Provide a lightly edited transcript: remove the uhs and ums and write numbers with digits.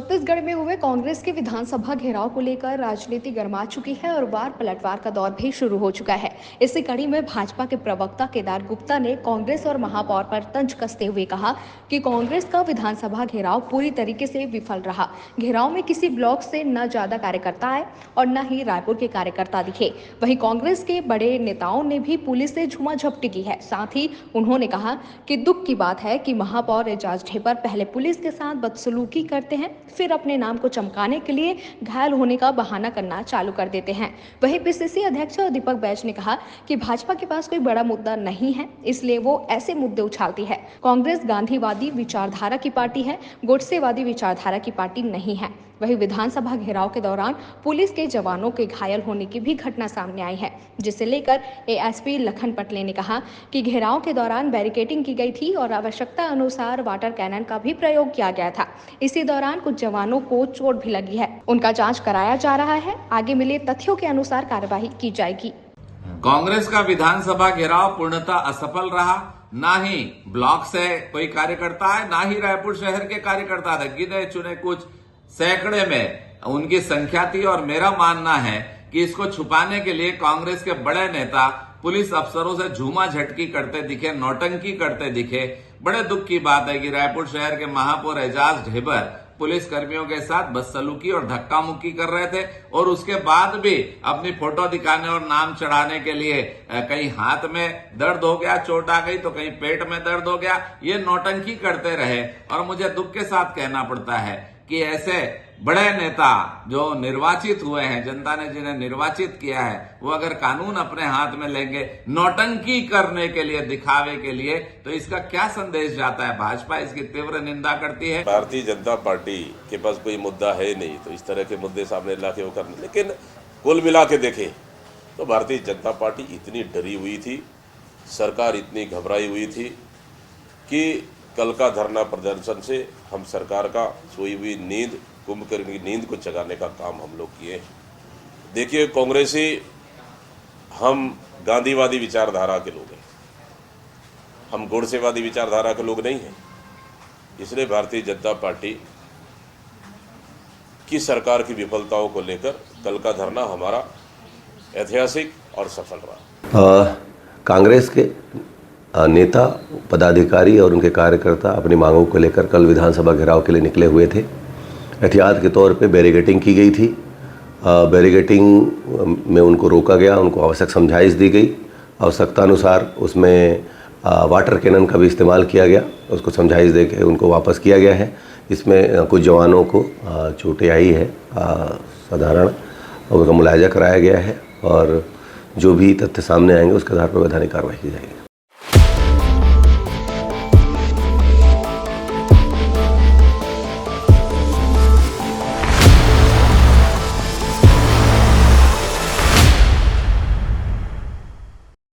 छत्तीसगढ़ में हुए कांग्रेस के विधानसभा घेराव को लेकर राजनीति गर्मा चुकी है और वार पलटवार का दौर भी शुरू हो चुका है। इसी कड़ी में भाजपा के प्रवक्ता केदार गुप्ता ने कांग्रेस और महापौर पर तंज कसते हुए कहा कि कांग्रेस का विधानसभा घेराव पूरी तरीके से विफल रहा। घेराव में किसी ब्लॉक से न ज्यादा कार्यकर्ता आए और न ही रायपुर के कार्यकर्ता दिखे। वहीं कांग्रेस के बड़े नेताओं ने भी पुलिस से झूमाझपटी की है। साथ ही उन्होंने कहा कि दुख की बात है कि महापौर एजाज ढेबर पहले पुलिस के साथ बदसलूकी करते हैं, फिर अपने नाम को चमकाने के लिए घायल होने का बहाना करना चालू कर देते हैं। वहीं पीसीसी अध्यक्ष दीपक बैज ने कहा कि भाजपा के पास कोई बड़ा मुद्दा नहीं है, इसलिए वो ऐसे मुद्दे उछालती है। कांग्रेस गांधीवादी विचारधारा की पार्टी है, गोडसेवादी विचारधारा की पार्टी नहीं है। वहीं विधानसभा घेराव के दौरान पुलिस के जवानों के घायल होने की भी घटना सामने आई है, जिसे लेकर एएसपी लखन पटले ने कहा कि घेराव के दौरान बैरिकेडिंग की गई थी और आवश्यकता अनुसार वाटर कैनन का भी प्रयोग किया गया था। इसी दौरान कुछ जवानों को चोट भी लगी है, उनका जांच कराया जा रहा है। आगे मिले तथ्यों के अनुसार कार्यवाही की जाएगी। कांग्रेस का विधानसभा घेराव पूर्णतः असफल रहा। ना ही ब्लॉक से कोई कार्यकर्ता है, ना ही रायपुर शहर के कार्यकर्ता थे। गिने चुने कुछ सैकड़े में उनकी संख्या थी और मेरा मानना है कि इसको छुपाने के लिए कांग्रेस के बड़े नेता पुलिस अफसरों से झूमा झटकी करते दिखे, नौटंकी करते दिखे। बड़े दुख की बात है कि रायपुर शहर के महापौर एजाज ढेबर पुलिस कर्मियों के साथ बदसलूकी और धक्का मुक्की कर रहे थे और उसके बाद भी अपनी फोटो दिखाने और नाम चढ़ाने के लिए कहीं हाथ में दर्द हो गया, चोट आ गई, तो कहीं पेट में दर्द हो गया, ये नौटंकी करते रहे। और मुझे दुख के साथ कहना पड़ता है कि ऐसे बड़े नेता जो निर्वाचित हुए हैं, जनता ने जिन्हें निर्वाचित किया है, वो अगर कानून अपने हाथ में लेंगे नौटंकी करने के लिए, दिखावे के लिए, तो इसका क्या संदेश जाता है? भाजपा इसकी तीव्र निंदा करती है। भारतीय जनता पार्टी के पास कोई मुद्दा है नहीं, तो इस तरह के मुद्दे सामने ला के वो करने, लेकिन कुल मिला के देखें तो भारतीय जनता पार्टी इतनी डरी हुई थी, सरकार इतनी घबराई हुई थी कि कल का धरना प्रदर्शन से हम सरकार का सोई हुई नींद, कुंभकर्ण की नींद को जगाने का काम हम लोग किए। देखिए, कांग्रेसी हम गांधीवादी विचारधारा के लोग हैं, हम गोडसेवादी विचारधारा के लोग नहीं हैं। इसलिए भारतीय जनता पार्टी की सरकार की विफलताओं को लेकर कल का धरना हमारा ऐतिहासिक और सफल रहा। कांग्रेस के नेता, पदाधिकारी और उनके कार्यकर्ता अपनी मांगों को लेकर कल विधानसभा घेराव के लिए निकले हुए थे। एहतियात के तौर पे बैरिकेडिंग की गई थी। बैरिकेडिंग में उनको रोका गया, उनको आवश्यक समझाइश दी गई। आवश्यकतानुसार उसमें वाटर कैनन का भी इस्तेमाल किया गया, उसको समझाइश दे के उनको वापस किया गया है। इसमें कुछ जवानों को चोटें आई है साधारण, उनका मुलायजा कराया गया है और जो भी तथ्य सामने आएंगे उसके आधार पर वैधानिक कार्रवाई की जाएगी।